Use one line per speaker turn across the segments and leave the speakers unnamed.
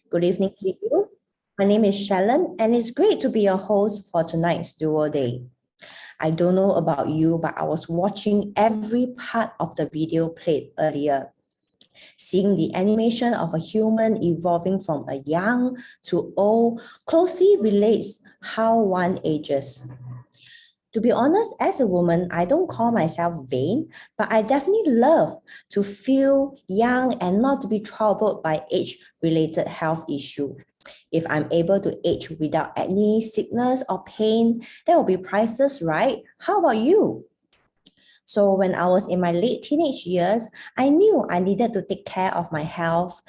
Good evening to you. My name is Shalon, and it's great to be your host for tonight's Duo Day. I don't know about you, but I was watching every part of the video played earlier. Seeing the animation of a human evolving from a young to old closely relates how one ages. To be honest, as a woman, I don't call myself vain, but I definitely love to feel young and not to be troubled by age-related health issue. If I'm able to age without any sickness or pain, that will be priceless, right? How about you? So when I was in my late teenage years, I knew I needed to take care of my health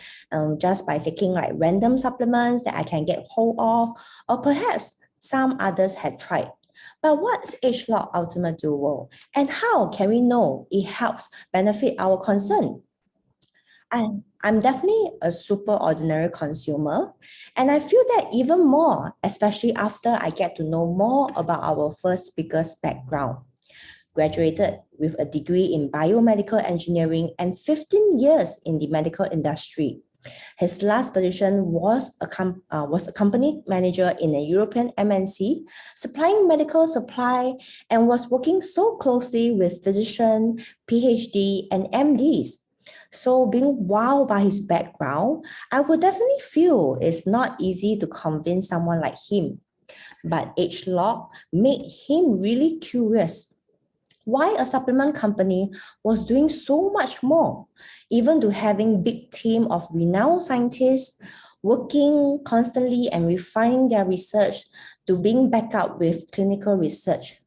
just by taking like random supplements that I can get hold of, or perhaps some others had tried. But what's Age Lock Ultimate Duo, and how can we know it helps benefit our concern? I'm definitely a super ordinary consumer, and I feel that even more, especially after I get to know more about our first speaker's background. Graduated with a degree in biomedical engineering and 15 years in the medical industry. His last position was a company manager in a European MNC, supplying medical supply, and was working so closely with physicians, PhD, and MDs. So being wowed by his background, I would definitely feel it's not easy to convince someone like him. But AgeLog made him really curious why a supplement company was doing so much more, even to having big team of renowned scientists working constantly and refining their research to being backed up with clinical research.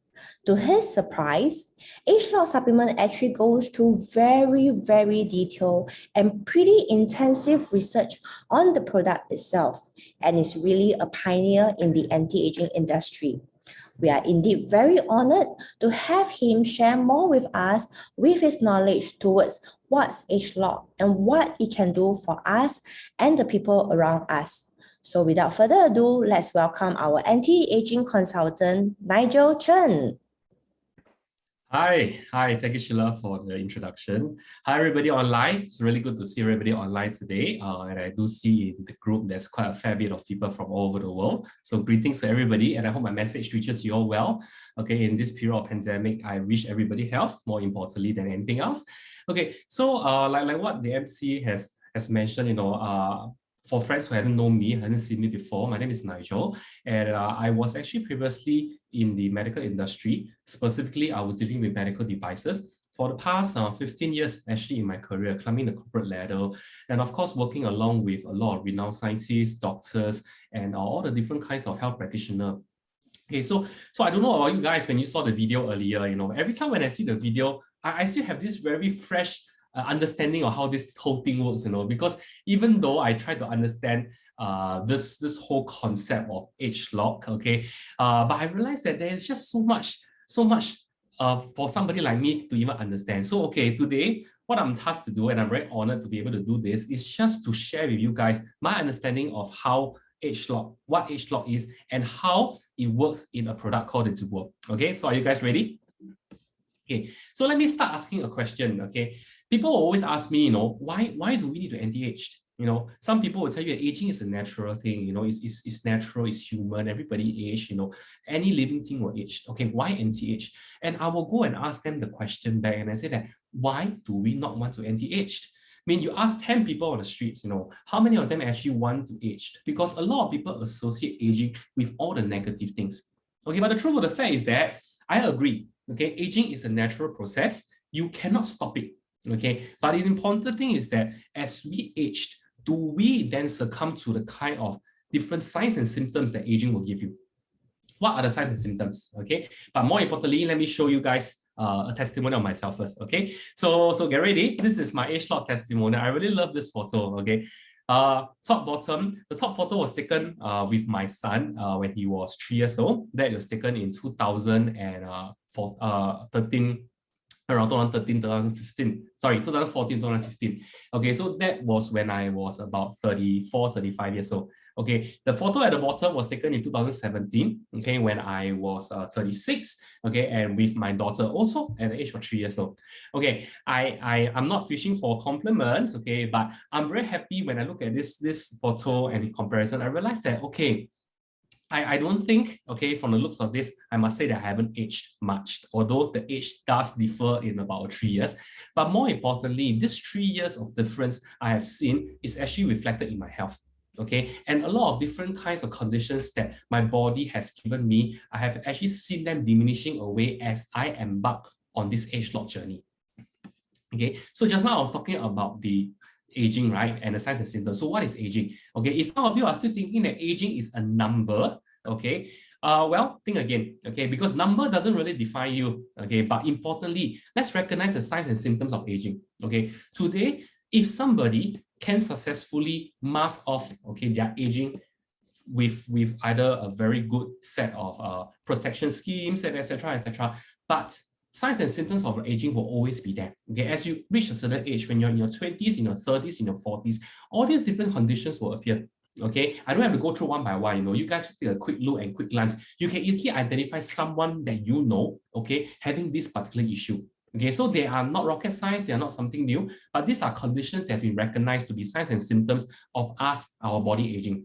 To his surprise, HLOG supplement actually goes through very detailed and pretty intensive research on the product itself and is really a pioneer in the anti-aging industry. We are indeed very honored to have him share more with us with his knowledge towards what's age lock and what it can do for us and the people around us. So without further ado, let's welcome our anti-aging consultant, Nigel Chen.
Hi, thank you, Sheila, for the introduction. Hi, everybody online. It's really good to see everybody online today. And I do see in the group there's quite a fair bit of people from all over the world. So greetings to everybody, and I hope my message reaches you all well. Okay, in this period of pandemic, I wish everybody health, more importantly than anything else. Okay, so like what the MC has mentioned, for friends who hadn't known me, hadn't seen me before, my name is Nigel, and I was actually previously in the medical industry. Specifically, I was dealing with medical devices for the past 15 years, actually, in my career, climbing the corporate ladder, and of course, working along with a lot of renowned scientists, doctors, and all the different kinds of health practitioners. Okay, so I don't know about you guys when you saw the video earlier, every time when I see the video, I still have this very fresh understanding of how this whole thing works, because even though I try to understand this whole concept of age lock, okay, but I realized that there is just so much for somebody like me to even understand. So okay, today what I'm tasked to do, and I'm very honored to be able to do this, is just to share with you guys my understanding of how age lock, what age lock is, and how it works in a product called the DUO. Okay, so are you guys ready? Okay, so let me start asking a question. Okay, people always ask me, why do we need to anti-age? Some people will tell you that aging is a natural thing. It's natural, it's human. Everybody age. Any living thing will age. Okay, why anti-age? And I will go and ask them the question back, and I say that why do we not want to anti-age? I mean, you ask 10 people on the streets, how many of them actually want to age? Because a lot of people associate aging with all the negative things. Okay, but the truth of the fact is that I agree. Okay, aging is a natural process. You cannot stop it. Okay, but the important thing is that as we age, do we then succumb to the kind of different signs and symptoms that aging will give you? What are the signs and symptoms? Okay, but more importantly, let me show you guys a testimony of myself first. Okay, so get ready. This is my age lock testimony. I really love this photo. Okay, top bottom, the top photo was taken with my son when he was 3 years old. That was taken in 2013 around 2013, 2015, sorry, 2014, 2015. Okay, so that was when I was about 34, 35 years old. Okay, the photo at the bottom was taken in 2017, okay, when I was 36, okay, and with my daughter also at the age of 3 years old. Okay, I'm not fishing for compliments, okay, but I'm very happy when I look at this photo and in comparison, I realized that, okay, I don't think, okay, from the looks of this, I must say that I haven't aged much, although the age does differ in about 3 years. But more importantly, this 3 years of difference I have seen is actually reflected in my health. Okay, and a lot of different kinds of conditions that my body has given me, I have actually seen them diminishing away as I embark on this age-log journey. Okay, so just now I was talking about the aging, right, and the signs and symptoms. So what is aging? Okay, if some of you are still thinking that aging is a number, okay, well, think again, okay, because number doesn't really define you, okay, but importantly, let's recognize the signs and symptoms of aging. Okay, today, if somebody can successfully mask off, okay, their aging with either a very good set of protection schemes and etc., but signs and symptoms of aging will always be there. Okay, as you reach a certain age, when you're in your 20s, in your 30s, in your 40s, all these different conditions will appear. Okay, I don't have to go through one by one. You know, you guys just take a quick look and quick glance. You can easily identify someone that you know, okay, having this particular issue. Okay, so they are not rocket science, they are not something new, but these are conditions that have been recognized to be signs and symptoms of us, our body aging.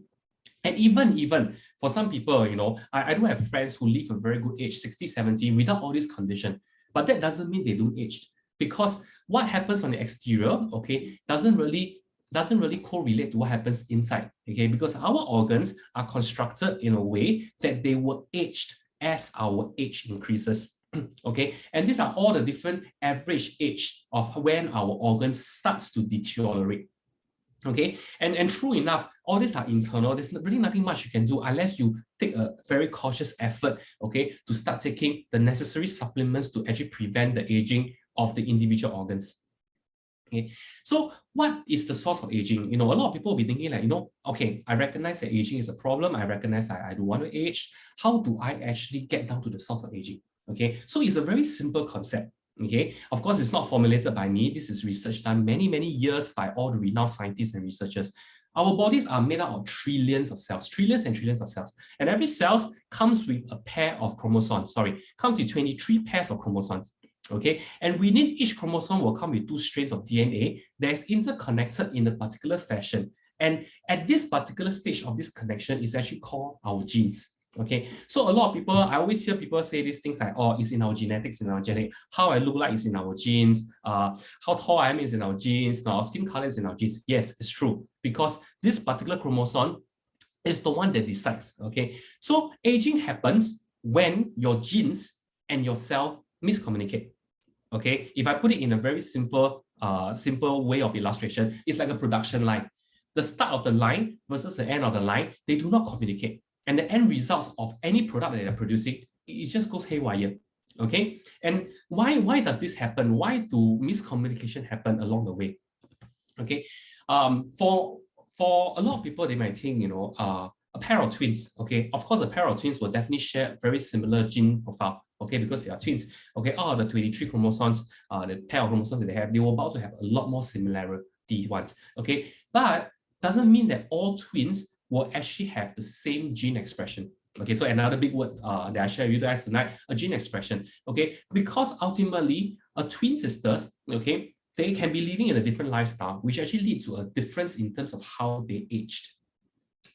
And even for some people, you know, I do have friends who live a very good age, 60, 70, without all this condition. But that doesn't mean they don't age, because what happens on the exterior, okay, doesn't really correlate to what happens inside, okay, because our organs are constructed in a way that they will age as our age increases. Okay, and these are all the different average age of when our organs starts to deteriorate. Okay, and true enough, all these are internal. There's really nothing much you can do unless you take a very cautious effort, okay, to start taking the necessary supplements to actually prevent the aging of the individual organs. Okay, so what is the source of aging? You know, a lot of people will be thinking like, you know, okay, I recognize that aging is a problem. I recognize I don't want to age. How do I actually get down to the source of aging? Okay, so it's a very simple concept. Okay, of course, it's not formulated by me. This is research done many, many years by all the renowned scientists and researchers. Our bodies are made up of trillions of cells, trillions and trillions of cells. And every cell comes with a pair of chromosomes, comes with 23 pairs of chromosomes. Okay, and within each chromosome will come with 2 strands of DNA that is interconnected in a particular fashion. And at this particular stage of this connection is actually called our genes. Okay, so a lot of people, I always hear people say these things like, oh, it's in our genetics, in our genetic. How I look like is in our genes. How tall I am is in our genes. Our skin color is in our genes. Yes, it's true, because this particular chromosome is the one that decides. Okay, so aging happens when your genes and your cell miscommunicate. Okay, if I put it in a very simple way of illustration, it's like a production line. The start of the line versus the end of the line, they do not communicate. And the end results of any product that they're producing, it just goes haywire. Okay, and why does this happen? Why do miscommunication happen along the way? Okay, for a lot of people, they might think, you know, a pair of twins. Okay, of course, a pair of twins will definitely share very similar gene profile. Okay, because they are twins. Okay, the 23 chromosomes, the pair of chromosomes that they have, they were about to have a lot more similarity ones. Okay, but doesn't mean that all twins will actually have the same gene expression. Okay, so another big word that I share with you guys tonight, a gene expression. Okay, because ultimately, a twin sisters, okay, they can be living in a different lifestyle, which actually leads to a difference in terms of how they aged.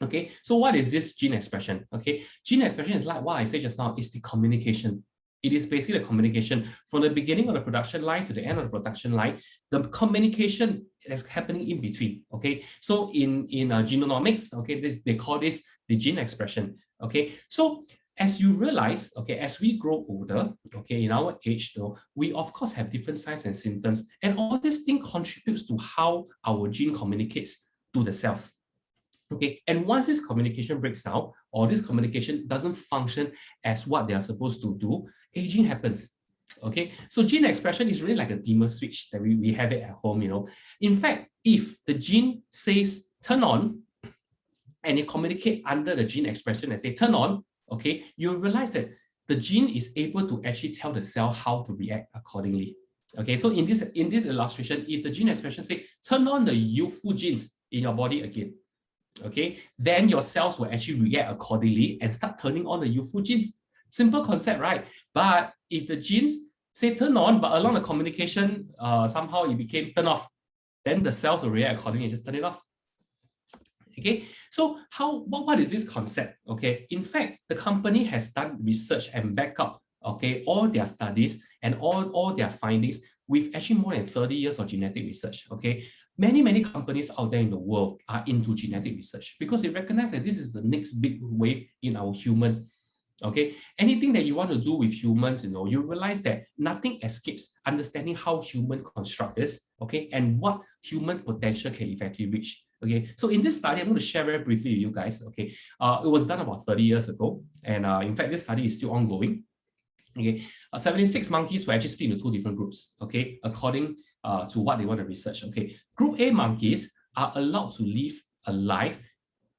Okay, so what is this gene expression? Okay, gene expression is like what I said just now, is the communication. It is basically the communication from the beginning of the production line to the end of the production line. The communication is happening in between. Okay, so in genomics, okay, they call this the gene expression. Okay, so as you realize, okay, as we grow older, okay, in our age though, we of course have different signs and symptoms, and all this thing contributes to how our gene communicates to the cells. Okay, and once this communication breaks down, or this communication doesn't function as what they are supposed to do, aging happens. Okay, so gene expression is really like a dimmer switch that we have it at home, you know. In fact, if the gene says turn on, and it communicates under the gene expression and say turn on, okay, you'll realize that the gene is able to actually tell the cell how to react accordingly. Okay, so in this illustration, if the gene expression say turn on the youthful genes in your body again, okay, then your cells will actually react accordingly and start turning on the youthful genes. Simple concept, right? But if the genes say turn on, but along the communication, somehow it became turn off, then the cells will react accordingly and just turn it off. Okay, so what is this concept? Okay, in fact, the company has done research and back up, okay, all their studies and all their findings with actually more than 30 years of genetic research. Okay, many companies out there in the world are into genetic research because they recognize that this is the next big wave in our human. Okay, anything that you want to do with humans, you realize that nothing escapes understanding how human construct is, okay, and what human potential can effectively reach. Okay, so in this study, I'm going to share very briefly with you guys. Okay, it was done about 30 years ago, and in fact, this study is still ongoing. Okay, 76 monkeys were actually split into 2 different groups. Okay, according to what they want to research. Okay, Group A monkeys are allowed to live a life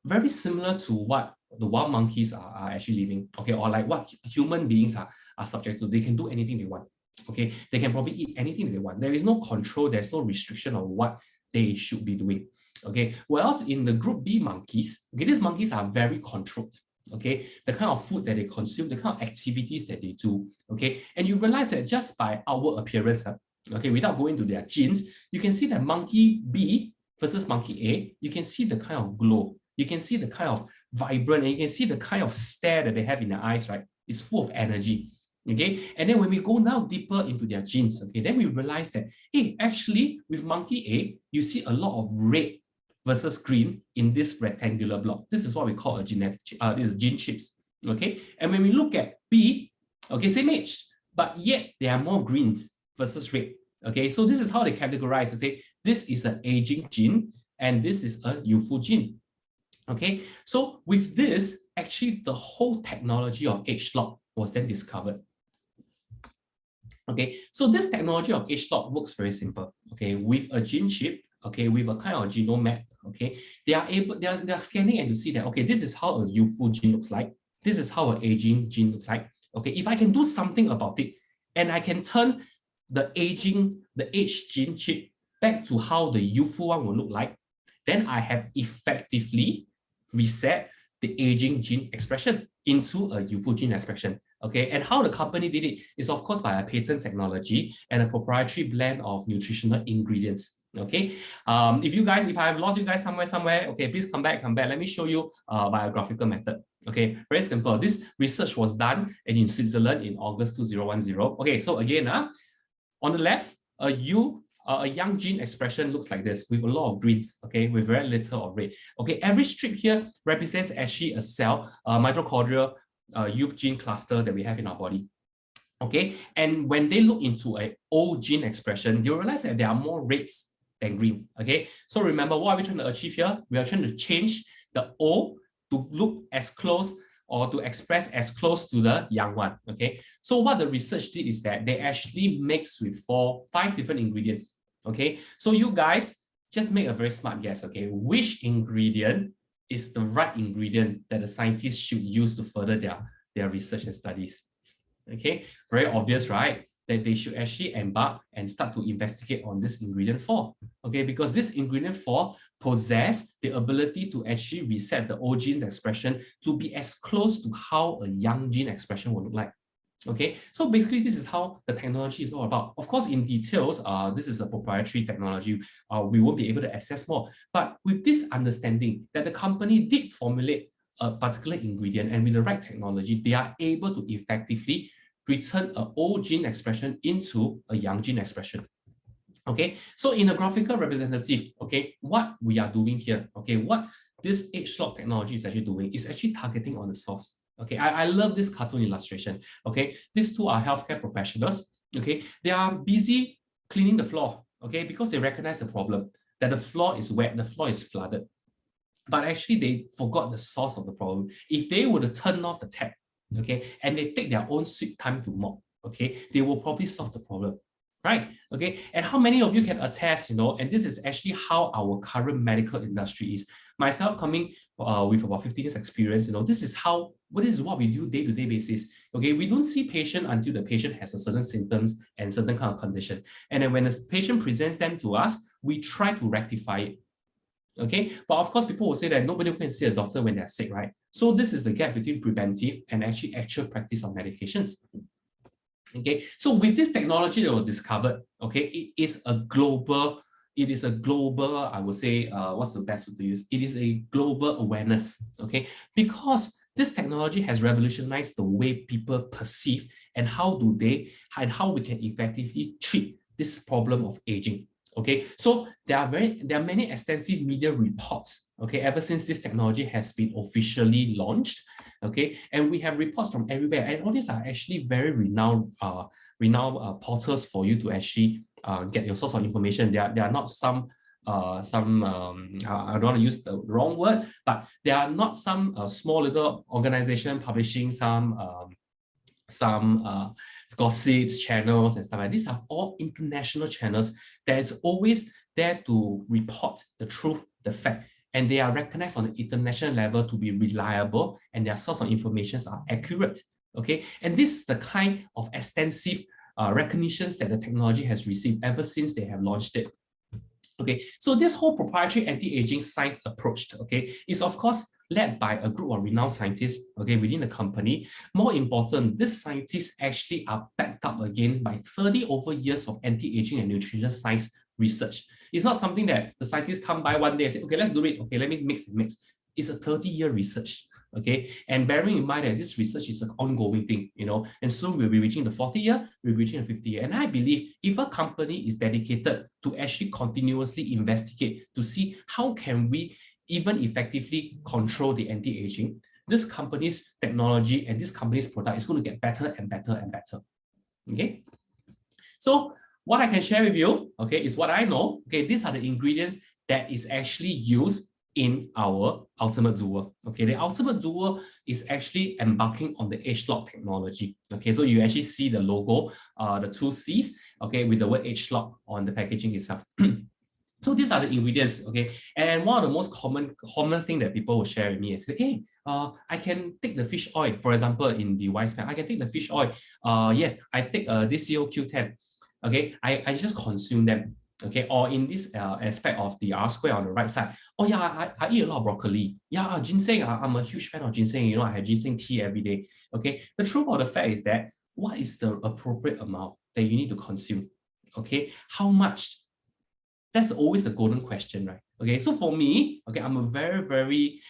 very similar to what the wild monkeys are actually living, okay, or like what human beings are subject to. They can do anything they want, okay, they can probably eat anything they want. There is no control, there's no restriction on what they should be doing, okay. Whereas in the Group B monkeys, okay, these monkeys are very controlled, okay, the kind of food that they consume, the kind of activities that they do, okay, and you realize that just by outward appearance, okay, without going to their genes, you can see that monkey B versus monkey A, you can see the kind of glow, you can see the kind of vibrant, and you can see the kind of stare that they have in their eyes, right? It's full of energy, okay? And then when we go now deeper into their genes, okay, then we realize that, hey, actually, with monkey A, you see a lot of red versus green in this rectangular block. This is what we call a genetic, this is gene chips, okay? And when we look at B, okay, same age, but yet there are more greens versus red, okay? So this is how they categorize and say, this is an aging gene, and this is a youthful gene. Okay, so with this, actually the whole technology of age lock was then discovered. Okay, so this technology of age lock works very simple. Okay, with a gene chip, okay, with a kind of genome map, okay, they are scanning and to see that, okay, this is how a youthful gene looks like. This is how an aging gene looks like. Okay, if I can do something about it, and I can turn the aged gene chip back to how the youthful one will look like, then I have effectively reset the aging gene expression into a youthful gene expression. Okay, and how the company did it is, of course, by a patent technology and a proprietary blend of nutritional ingredients. Okay, if I have lost you guys somewhere, okay, please come back. Let me show you by a graphical method. Okay, very simple. This research was done in Switzerland in August 2010. Okay, so again, on the left, a young gene expression looks like this with a lot of greens, okay, with very little of red. Okay, every strip here represents actually a cell, mitochondrial youth gene cluster that we have in our body. Okay, and when they look into an old gene expression, you realize that there are more reds than green. Okay, so remember, what are we trying to achieve here? We are trying to change the O to look as close or to express as close to the young one. Okay, so what the research did is that they actually mix with 5 different ingredients. Okay, so you guys just make a very smart guess. Okay, which ingredient is the right ingredient that the scientists should use to further their research and studies? Okay, very obvious, right? That they should actually embark and start to investigate on this ingredient 4. Okay, because this ingredient 4 possess the ability to actually reset the old gene expression to be as close to how a young gene expression will look like. Okay, so basically this is how the technology is all about. Of course, in details, this is a proprietary technology. We won't be able to access more. But with this understanding that the company did formulate a particular ingredient, and with the right technology, they are able to effectively return an old gene expression into a young gene expression. Okay, so in a graphical representative, okay, what we are doing here, okay, what this age lock technology is actually doing is actually targeting on the source. Okay, I love this cartoon illustration. Okay, these two are healthcare professionals. Okay, they are busy cleaning the floor. Okay, because they recognize the problem that the floor is wet, the floor is flooded. But actually, they forgot the source of the problem. If they were to turn off the tap, okay, and they take their own sweet time to mop, okay, they will probably solve the problem. right? Okay, and how many of you can attest, and this is actually how our current medical industry is. Myself coming with about 15 years experience, this is what we do day-to-day basis. Okay, we don't see patient until the patient has a certain symptoms and certain kind of condition. And then when the patient presents them to us, we try to rectify it. Okay, but of course, people will say that nobody can see a doctor when they're sick, right? So this is the gap between preventive and actually actual practice of medications. Okay, so with this technology that was discovered, okay, it is a global, I would say, what's the best word to use? It is a global awareness, okay, because this technology has revolutionized the way people perceive and how we can effectively treat this problem of aging. Okay, so there are many extensive media reports, okay, ever since this technology has been officially launched. Okay, and we have reports from everywhere, and all these are actually very renowned portals for you to actually get your source of information. They are not some I don't want to use the wrong word, but they are not some small little organization publishing some gossips channels and stuff like that. These are all international channels that is always there to report the truth, the fact, and they are recognized on the international level to be reliable, and their source of information are accurate. Okay, and this is the kind of extensive recognitions that the technology has received ever since they have launched it. Okay, so this whole proprietary anti-aging science approach, okay, is of course led by a group of renowned scientists, okay, within the company. More important, these scientists actually are backed up again by 30 over years of anti-aging and nutrition science research. It's not something that the scientists come by one day and say, okay, let's do it. Okay, let me mix and mix. It's a 30-year research. Okay, and bearing in mind that this research is an ongoing thing, and soon we'll be reaching the 40th year, we'll be reaching the 50th year. And I believe if a company is dedicated to actually continuously investigate to see how can we even effectively control the anti-aging, this company's technology and this company's product is going to get better and better and better. Okay, so what I can share with you, okay, is what I know. Okay, these are the ingredients that is actually used in our Ultimate DUO. Okay, the Ultimate DUO is actually embarking on the age lock technology. Okay, so you actually see the logo, the two C's, okay, with the word age lock on the packaging itself. So these are the ingredients, okay, and one of the most common thing that people will share with me is, hey, I can take the fish oil, for example, in the Wise pack, I can take the fish oil. Yes, I take this COQ10. Okay, I just consume them. Okay, or in this aspect of the R square on the right side, oh yeah, I eat a lot of broccoli. Yeah, ginseng, I'm a huge fan of ginseng. I have ginseng tea every day. Okay, the truth of the fact is that what is the appropriate amount that you need to consume? Okay, how much? That's always a golden question, right? Okay, so for me, okay, I'm a very, very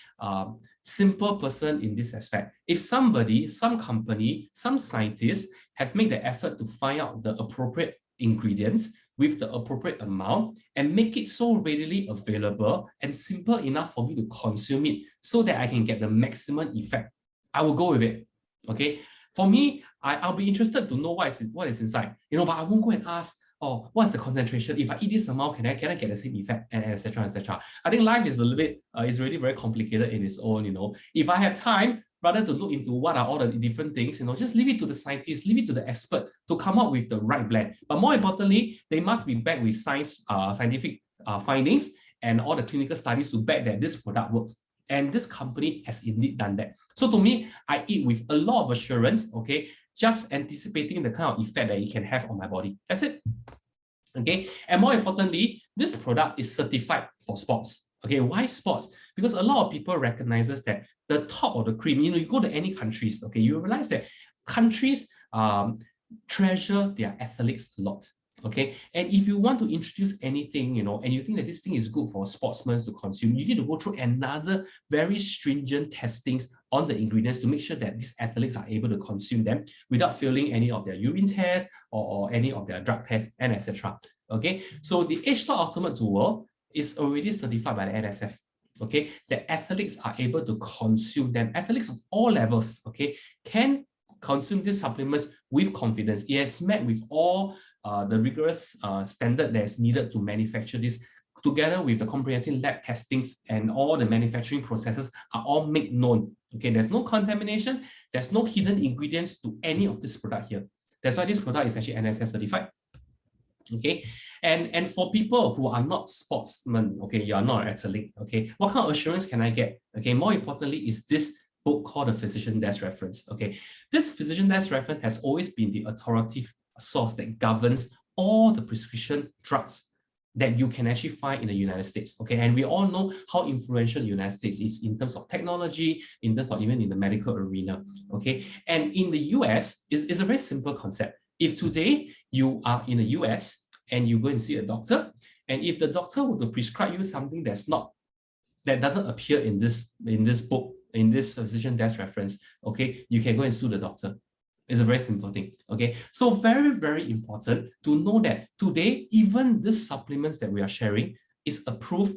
simple person in this aspect. If somebody, some company, some scientist has made the effort to find out the appropriate ingredients with the appropriate amount and make it so readily available and simple enough for me to consume it so that I can get the maximum effect, I will go with it. Okay, for me, I'll be interested to know what is inside, but I won't go and ask, oh, what's the concentration? If I eat this amount, can I get the same effect, and etc. etc. I think life is a little bit is really very complicated in its own. If I have time, rather to look into what are all the different things, just leave it to the scientists, leave it to the expert to come up with the right blend. But more importantly, they must be backed with scientific findings and all the clinical studies to back that this product works. And this company has indeed done that. So to me, I eat with a lot of assurance, okay, just anticipating the kind of effect that it can have on my body. That's it. Okay, and more importantly, this product is certified for sports. Okay, why sports? Because a lot of people recognizes that the top of the cream, you go to any countries, okay, you realize that countries treasure their athletes a lot. Okay, and if you want to introduce anything, and you think that this thing is good for sportsmen to consume, you need to go through another very stringent testings on the ingredients to make sure that these athletes are able to consume them without failing any of their urine tests or any of their drug tests and etc. Okay, so the Age Lock Ultimate DUO is already certified by the NSF. Okay, the athletes are able to consume them. Athletes of all levels, okay, can consume these supplements with confidence. It has met with all the rigorous standard that is needed to manufacture this, together with the comprehensive lab testings, and all the manufacturing processes are all made known. Okay, there's no contamination, there's no hidden ingredients to any of this product here. That's why this product is actually NSF certified. Okay, and for people who are not sportsmen, okay, you are not an athlete, okay, what kind of assurance can I get? Okay, more importantly is this book called the Physician Desk Reference. Okay, this Physician Desk Reference has always been the authoritative source that governs all the prescription drugs that you can actually find in the United States. Okay, and we all know how influential the United States is in terms of technology, in terms of even in the medical arena. Okay, and in the US, it's a very simple concept. If today you are in the US and you go and see a doctor, and if the doctor were to prescribe you something that doesn't appear in this book, in this Physician Desk Reference, okay, you can go and sue the doctor. It's a very simple thing. Okay, so very, very important to know that today, even these supplements that we are sharing is approved,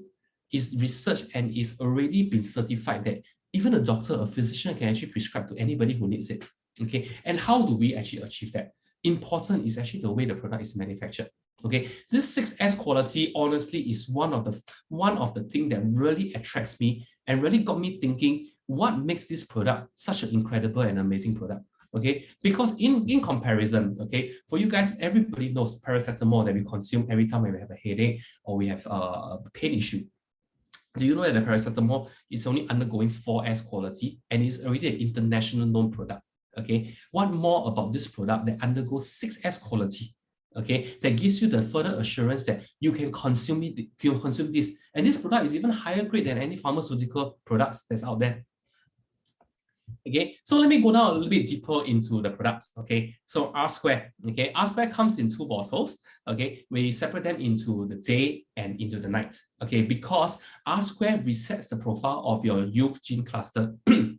is researched, and is already been certified that even a doctor, a physician can actually prescribe to anybody who needs it. Okay, and how do we actually achieve that? Important is actually the way the product is manufactured. Okay, this 6S quality honestly is one of the things that really attracts me and really got me thinking what makes this product such an incredible and amazing product. Okay, because in comparison, okay, for you guys, everybody knows paracetamol that we consume every time we have a headache or we have a pain issue. Do you know that the paracetamol is only undergoing 4S quality and is already an international known product? Okay, what more about this product that undergoes 6S quality? Okay, that gives you the further assurance that you can consume it, you can consume this, and this product is even higher grade than any pharmaceutical products that's out there. Okay, so let me go down a little bit deeper into the products. Okay, so R square. Okay, R square comes in 2 bottles. Okay, we separate them into the day and into the night. Okay, because R square resets the profile of your youth gene cluster, and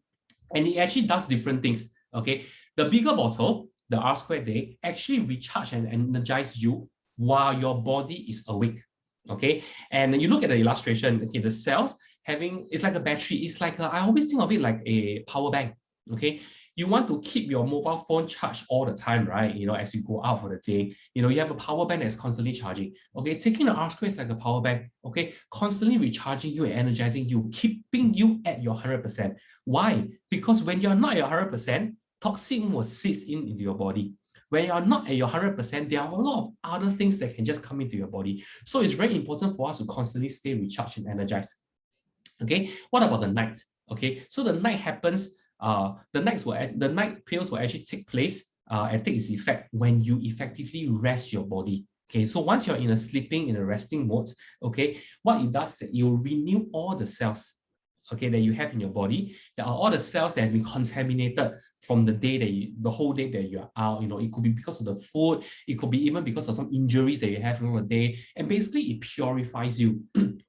it actually does different things. Okay, the bigger bottle, the R square day, actually recharge and energize you while your body is awake. Okay, and you look at the illustration. Okay, the cells it's like a battery. It's like I always think of it like a power bank. Okay, you want to keep your mobile phone charged all the time, right? You know, as you go out for the day, you know, you have a power bank that's constantly charging. Okay, taking the R square is like a power bank. Okay, constantly recharging you and energizing you, keeping you at your 100%. Why? Because when you're not at your 100%, toxin will seize into your body. When you're not at your 100%, there are a lot of other things that can just come into your body. So it's very important for us to constantly stay recharged and energized. Okay, what about the night? Okay, so the night happens, the night pills will actually take place and take its effect when you effectively rest your body. Okay, so once you're in a resting mode, okay, what it does is that you renew all the cells, okay, that you have in your body. There are all the cells that has been contaminated from the day the whole day that you are out. You know, it could be because of the food, it could be even because of some injuries that you have on the day, and basically it purifies you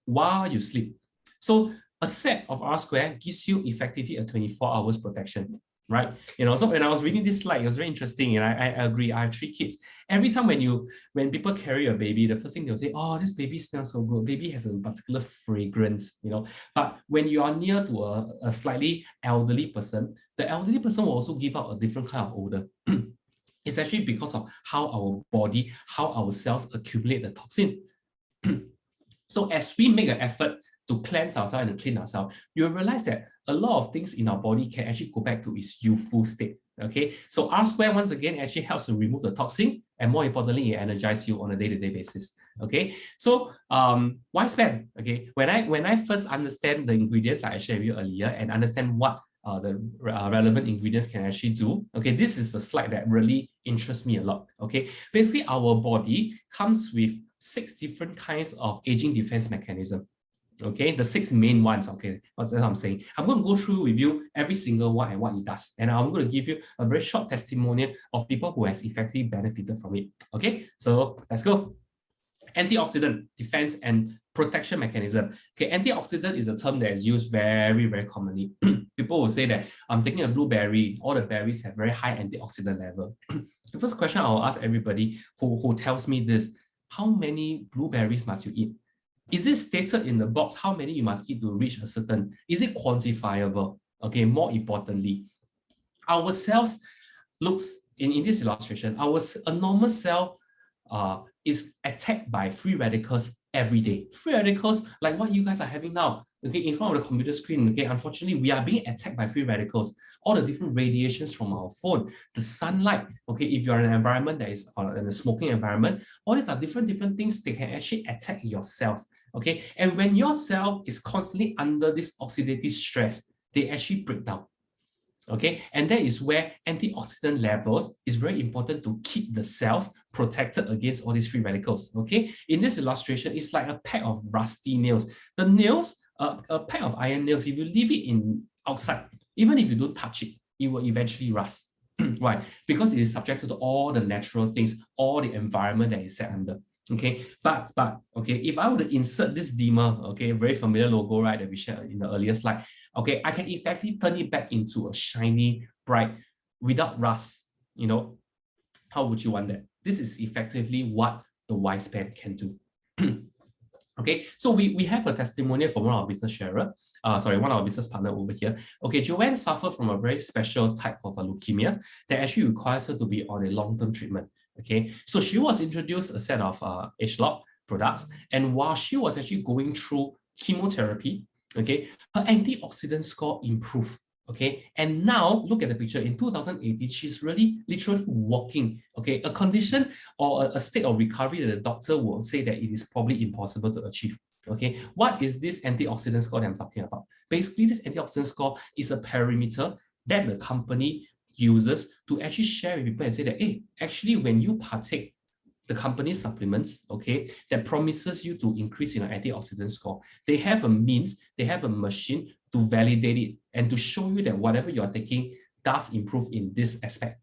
while you sleep. So a set of R square gives you effectively a 24 hours protection, right? You know, so when I was reading this slide, it was very interesting, and I agree. I have 3 kids. Every time when people carry a baby, the first thing they'll say, "Oh, this baby smells so good. Baby has a particular fragrance," you know. But when you are near to a slightly elderly person, the elderly person will also give out a different kind of odor. It's actually because of how our body, how our cells accumulate the toxin. So as we make an effort to cleanse ourselves and to clean ourselves, you will realize that a lot of things in our body can actually go back to its youthful state. Okay, so R square once again actually helps to remove the toxin, and more importantly, it energizes you on a day-to-day basis. Okay, so why spend? Okay, when I first understand the ingredients that I shared with you earlier and understand what the relevant ingredients can actually do. Okay, this is the slide that really interests me a lot. Okay, basically our body comes with 6 different kinds of aging defense mechanism. Okay, the 6 main ones. Okay, that's what I'm saying. I'm going to go through with you every single one and what it does, and I'm going to give you a very short testimonial of people who has effectively benefited from it. Okay, so let's go. Antioxidant defense and protection mechanism. Okay, antioxidant is a term that is used very, very commonly. People will say that I'm taking a blueberry, all the berries have very high antioxidant level. The first question I'll ask everybody who tells me this: how many blueberries must you eat? Is it stated in the box how many you must eat to reach a certain? Is it quantifiable? Okay, more importantly, our cells looks in this illustration, a normal cell is attacked by free radicals every day. Free radicals like what you guys are having now, okay, in front of the computer screen, okay, unfortunately, we are being attacked by free radicals. All the different radiations from our phone, the sunlight, okay, if you're in an environment that is in a smoking environment, all these are different things that can actually attack your cells, okay? And when your cell is constantly under this oxidative stress, they actually break down. Okay, and that is where antioxidant levels is very important to keep the cells protected against all these free radicals. Okay, in this illustration, it's like a pack of rusty nails. The nails, a pack of iron nails, if you leave it in outside, even if you don't touch it, it will eventually rust. Why? Because it is subjected to all the natural things, all the environment that is set under. Okay, but okay, if I were to insert this dimmer, okay, very familiar logo, right, that we shared in the earlier slide, okay, I can effectively turn it back into a shiny, bright, without rust. You know, how would you want that? This is effectively what the Wise Pen can do. Okay, so we have a testimonial from one of our business sharer, one of our business partner over here. Okay, Joanne suffered from a very special type of a leukemia that actually requires her to be on a long-term treatment. Okay, so she was introduced a set of H-Lock products, and while she was actually going through chemotherapy, okay, her antioxidant score improved. Okay, and now look at the picture. In 2018, she's really literally walking. Okay, a condition or a state of recovery that the doctor will say that it is probably impossible to achieve. Okay, what is this antioxidant score that I'm talking about? Basically, this antioxidant score is a parameter that the company uses to actually share with people and say that, hey, actually, when you partake the company supplements, okay, that promises you to increase in your antioxidant score, they have a means, they have a machine to validate it and to show you that whatever you are taking does improve in this aspect.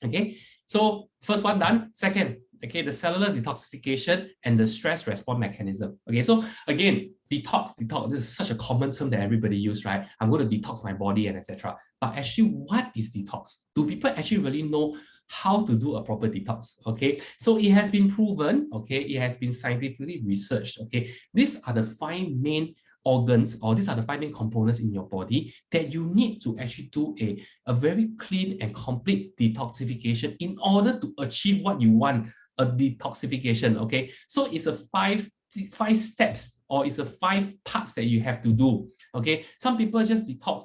Okay, so first one done. Second, okay, the cellular detoxification and the stress response mechanism. Okay, so again, detox, this is such a common term that everybody use, right? I'm going to detox my body and etc. But actually, what is detox? Do people actually really know how to do a proper detox? Okay, so it has been proven, okay, it has been scientifically researched, okay. These are the 5 main organs, or these are the 5 main components in your body that you need to actually do a very clean and complete detoxification in order to achieve what you want, a detoxification, okay. So it's a five steps, or it's a 5 parts that you have to do, okay. Some people just detox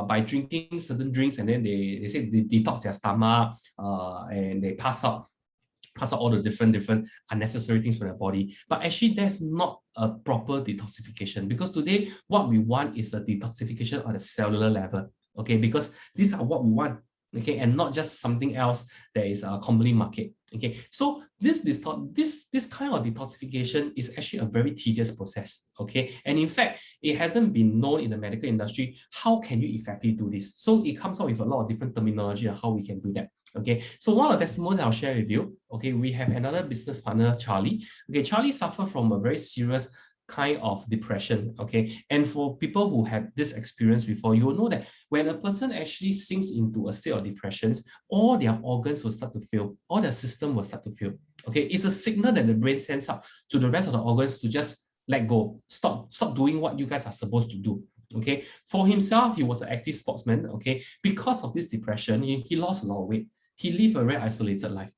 by drinking certain drinks, and then they say they detox their stomach, and they pass out all the different unnecessary things from their body. But actually, that's not a proper detoxification, because today what we want is a detoxification on a cellular level, okay, because these are what we want, okay, and not just something else that is commonly market. Okay, so this kind of detoxification is actually a very tedious process, okay, and in fact, it hasn't been known in the medical industry how can you effectively do this. So it comes out with a lot of different terminology on how we can do that. Okay, so one of the testimonials I'll share with you. Okay, we have another business partner, Charlie. Okay, Charlie suffered from a very serious kind of depression. Okay, and for people who have this experience before, you will know that when a person actually sinks into a state of depression, all their organs will start to fail, all their system will start to fail. Okay, it's a signal that the brain sends out to the rest of the organs to just let go, stop doing what you guys are supposed to do. Okay, for himself, he was an active sportsman. Okay, because of this depression, he lost a lot of weight. He lived a very isolated life.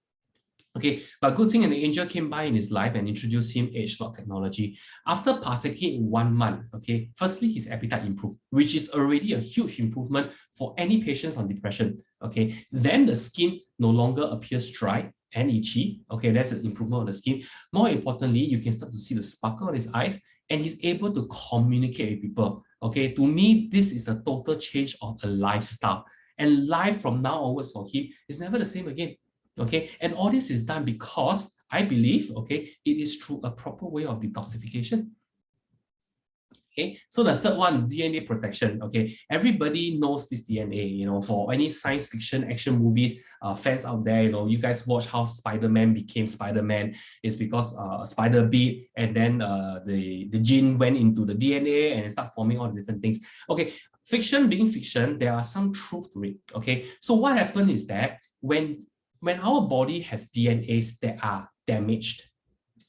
Okay, but good thing an angel came by in his life and introduced him H-Lock technology. After partaking in 1 month, okay, firstly, his appetite improved, which is already a huge improvement for any patients on depression. Okay, then the skin no longer appears dry and itchy. Okay, that's an improvement on the skin. More importantly, you can start to see the sparkle on his eyes, and he's able to communicate with people. Okay, to me, this is a total change of a lifestyle. And life from now onwards for him is never the same again. Okay, and all this is done because I believe, okay, it is through a proper way of detoxification. Okay, so the third one, DNA protection. Okay, everybody knows this DNA, you know, for any science fiction action movies, fans out there, you know, you guys watch how Spider-Man became Spider-Man. It's because a spider bit, and then the gene went into the DNA and it started forming all the different things. Okay, fiction being fiction, there are some truth to it. Okay, so what happened is that when our body has DNAs that are damaged,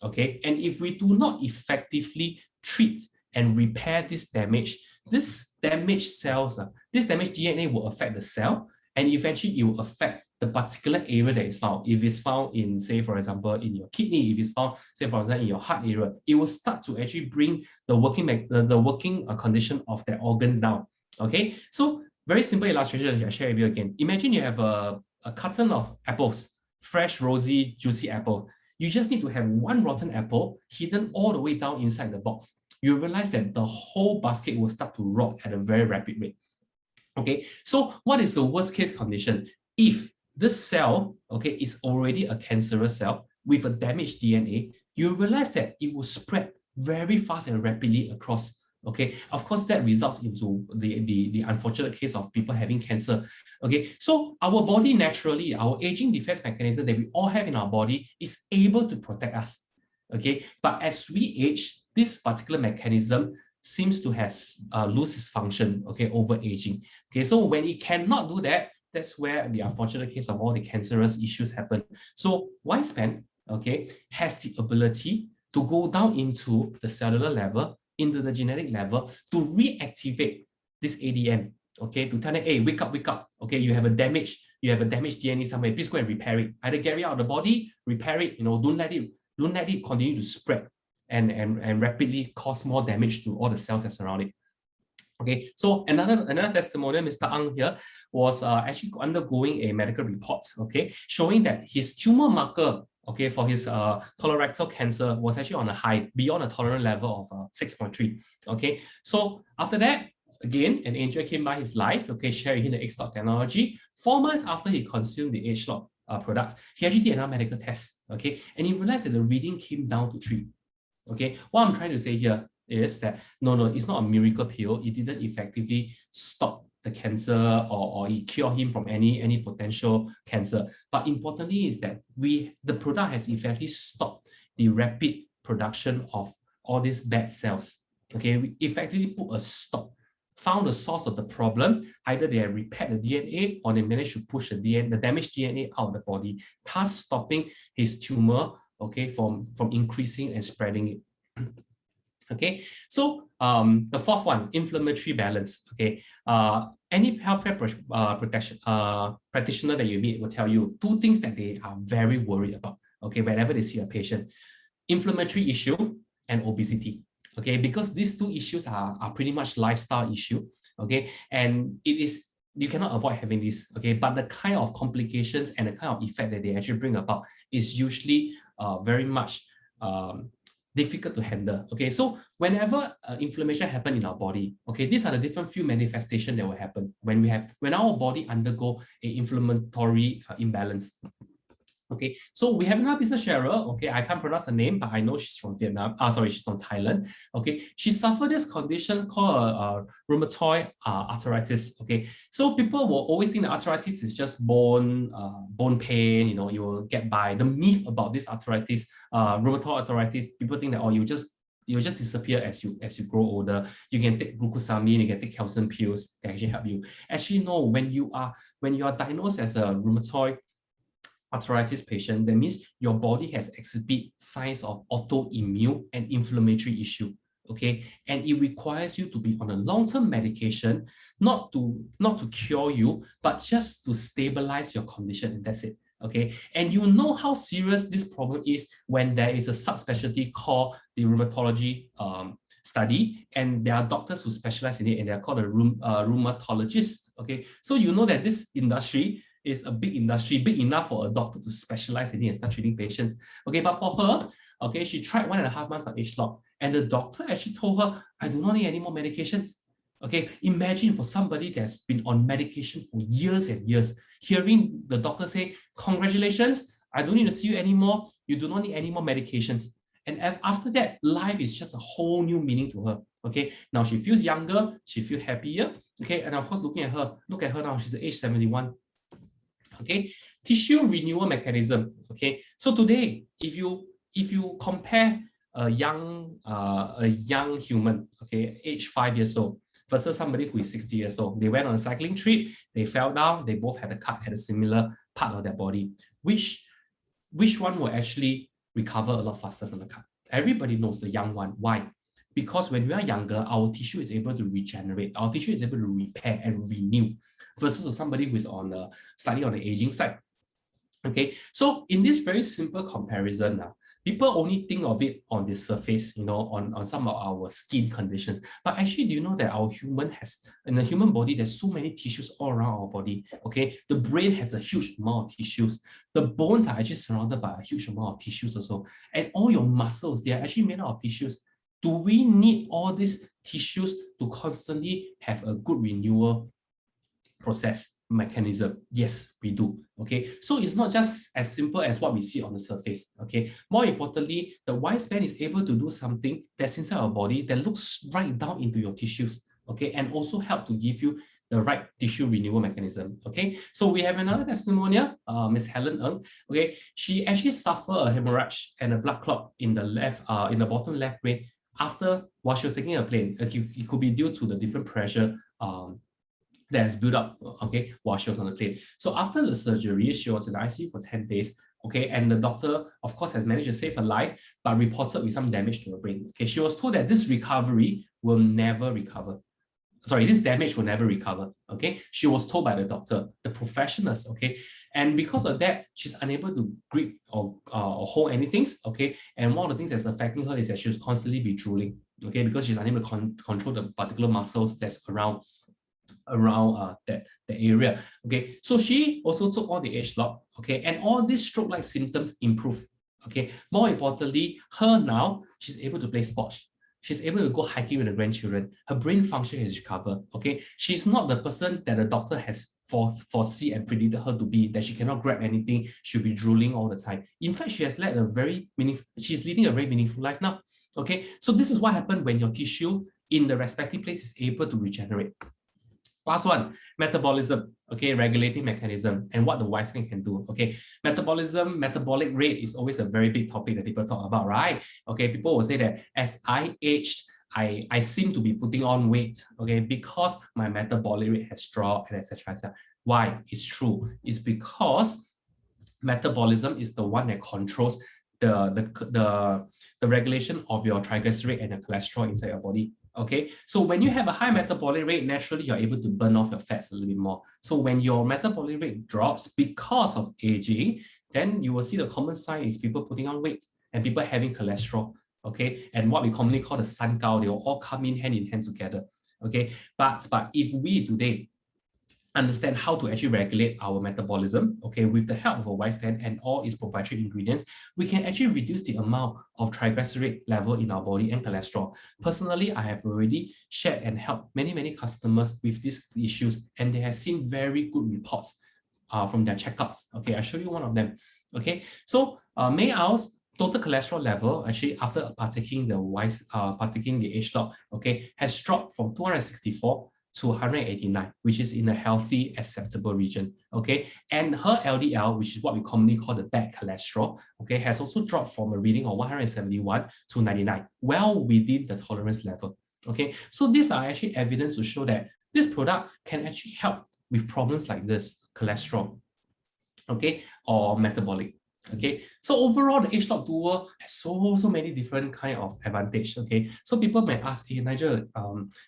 okay, and if we do not effectively treat and repair this damaged cells, this damaged DNA will affect the cell, and eventually it will affect the particular area that is found. If it's found in, say, for example, in your kidney, if it's found, say, for example, in your heart area, it will start to actually bring the working condition of the organs down. Okay, so very simple illustration I share with you again. Imagine you have a carton of apples, fresh, rosy, juicy apple. You just need to have one rotten apple hidden all the way down inside the box. You realize that the whole basket will start to rot at a very rapid rate. Okay, so what is the worst case condition? If this cell, okay, is already a cancerous cell with a damaged DNA, you realize that it will spread very fast and rapidly across. Okay, of course, that results into the unfortunate case of people having cancer. Okay, so our body naturally, our aging defense mechanism that we all have in our body is able to protect us. Okay, but as we age, this particular mechanism seems to have lose its function, okay, over aging. Okay, so when it cannot do that, that's where the unfortunate case of all the cancerous issues happen. So Wingspan, okay, has the ability to go down into the cellular level, into the genetic level, to reactivate this ADN, okay, to tell it, hey, wake up, okay, you have a damaged DNA somewhere, please go and repair it. Either get it out of the body, repair it, don't let it continue to spread and rapidly cause more damage to all the cells that surround it. Okay, so another testimonial, Mr. Ang here, was actually undergoing a medical report, okay, showing that his tumor marker, okay, for his colorectal cancer was actually on a high, beyond a tolerant level of 6.3. Okay, so after that, again, an angel came by his life, okay, sharing him the X-Lock technology. 4 months after he consumed the H-Lock products, he actually did another medical test, okay, and he realized that the reading came down to 3. Okay, what I'm trying to say here is that no, it's not a miracle pill. It didn't effectively stop the cancer or it cure him from any potential cancer. But importantly is that the product has effectively stopped the rapid production of all these bad cells. Okay, we effectively put a stop, found the source of the problem. Either they have repaired the DNA or they managed to push the damaged DNA out of the body, thus stopping his tumor, okay, from increasing and spreading it. Okay, so the fourth one, inflammatory balance. Okay, any healthcare practitioner that you meet will tell you 2 things that they are very worried about. Okay, whenever they see a patient: inflammatory issue and obesity. Okay, because these 2 issues are pretty much lifestyle issue. Okay, and you cannot avoid having this. Okay, but the kind of complications and the kind of effect that they actually bring about is usually very much difficult to handle. Okay, so whenever inflammation happens in our body, okay, these are the different few manifestations that will happen when our body undergo an inflammatory imbalance. Okay, so we have another business sharer. Okay, I can't pronounce her name, but I know she's from Vietnam. She's from Thailand. Okay, she suffered this condition called rheumatoid arthritis. Okay, so people will always think that arthritis is just bone pain. You will get by. The myth about this arthritis, rheumatoid arthritis, people think that you'll just disappear as you grow older. You can take glucosamine, you can take calcium pills that actually help you. Actually, no. When you are diagnosed as a rheumatoid arthritis patient, that means your body has exhibit signs of autoimmune and inflammatory issue. Okay, and it requires you to be on a long-term medication, not to cure you, but just to stabilize your condition, and that's it. Okay, and you know how serious this problem is when there is a subspecialty called the rheumatology study, and there are doctors who specialize in it, and they are called a rheumatologist. Okay, so you know that this industry is a big industry, big enough for a doctor to specialize in it and start treating patients. Okay, but for her, okay, she tried 1.5 months of H-Lock, and the doctor actually told her, I do not need any more medications. Okay, imagine for somebody that's been on medication for years and years, hearing the doctor say, congratulations, I don't need to see you anymore, you do not need any more medications. And after that, life is just a whole new meaning to her. Okay, now she feels younger, she feels happier. Okay, and of course, look at her now, she's age 71. Okay, tissue renewal mechanism. Okay, so today, if you compare a young human, okay, age 5 years old, versus somebody who is 60 years old, they went on a cycling trip, they fell down, they both had a cut at a similar part of their body. Which one will actually recover a lot faster from the cut? Everybody knows the young one. Why? Because when we are younger, our tissue is able to regenerate, our tissue is able to repair and renew. versus somebody who is on the slightly on the aging side. Okay, so in this very simple comparison, people only think of it on the surface, on some of our skin conditions. But actually, do you know that in the human body, there's so many tissues all around our body, okay? The brain has a huge amount of tissues. The bones are actually surrounded by a huge amount of tissues also. And all your muscles, they are actually made out of tissues. Do we need all these tissues to constantly have a good renewal process mechanism? Yes, we do. Okay, so it's not just as simple as what we see on the surface. Okay, more importantly, the wingspan is able to do something that's inside our body that looks right down into your tissues. Okay, and also help to give you the right tissue renewal mechanism. Okay, so we have another testimonial, Miss Helen Ng. Okay, she actually suffered a hemorrhage and a blood clot in the bottom left brain while she was taking a plane. It could be due to the different pressure that has built up, okay, while she was on the plane. So after the surgery, she was in the ICU for 10 days, okay, and the doctor, of course, has managed to save her life, but reported with some damage to her brain. Okay, she was told that this recovery will never recover. Sorry, this damage will never recover, okay? She was told by the doctor, the professionals, okay? And because of that, she's unable to grip or hold anything, okay? And one of the things that's affecting her is that she was constantly be drooling, okay? Because she's unable to control the particular muscles that's around that area. Okay, so she also took all the age lock, okay, and all these stroke-like symptoms improve. Okay, more importantly, she's able to play sports. She's able to go hiking with her grandchildren. Her brain function has recovered. Okay, she's not the person that the doctor has foresee and predicted her to be, that she cannot grab anything, she'll be drooling all the time. In fact, she's leading a very meaningful life now. Okay, so this is what happens when your tissue in the respective place is able to regenerate. Last one, metabolism, okay, regulating mechanism and what the wingspan can do, okay. Metabolic rate is always a very big topic that people talk about, right? Okay, people will say that as I aged, I seem to be putting on weight, okay, because my metabolic rate has dropped and etc. Why? It's true. It's because metabolism is the one that controls the regulation of your triglyceride and your cholesterol inside your body. Okay, so when you have a high metabolic rate, naturally you're able to burn off your fats a little bit more. So when your metabolic rate drops because of aging, then you will see the common sign is people putting on weight and people having cholesterol. Okay, and what we commonly call the sun gao, they will all come in hand together. Okay, but if we today understand how to actually regulate our metabolism, okay, with the help of a wingspan and all its proprietary ingredients, we can actually reduce the amount of triglyceride level in our body and cholesterol. Personally, I have already shared and helped many customers with these issues, and they have seen very good reports from their checkups. Okay, I'll show you one of them. Okay, so May Owl's total cholesterol level actually after partaking the age lock, okay, has dropped from 264 to 189, which is in a healthy, acceptable region, okay? And her LDL, which is what we commonly call the bad cholesterol, okay, has also dropped from a reading of 171 to 99, well within the tolerance level, okay? So these are actually evidence to show that this product can actually help with problems like this, cholesterol, okay, or metabolic. Okay, so overall, the age lock DUO has so many different kind of advantage. Okay, so people may ask, hey Nigel,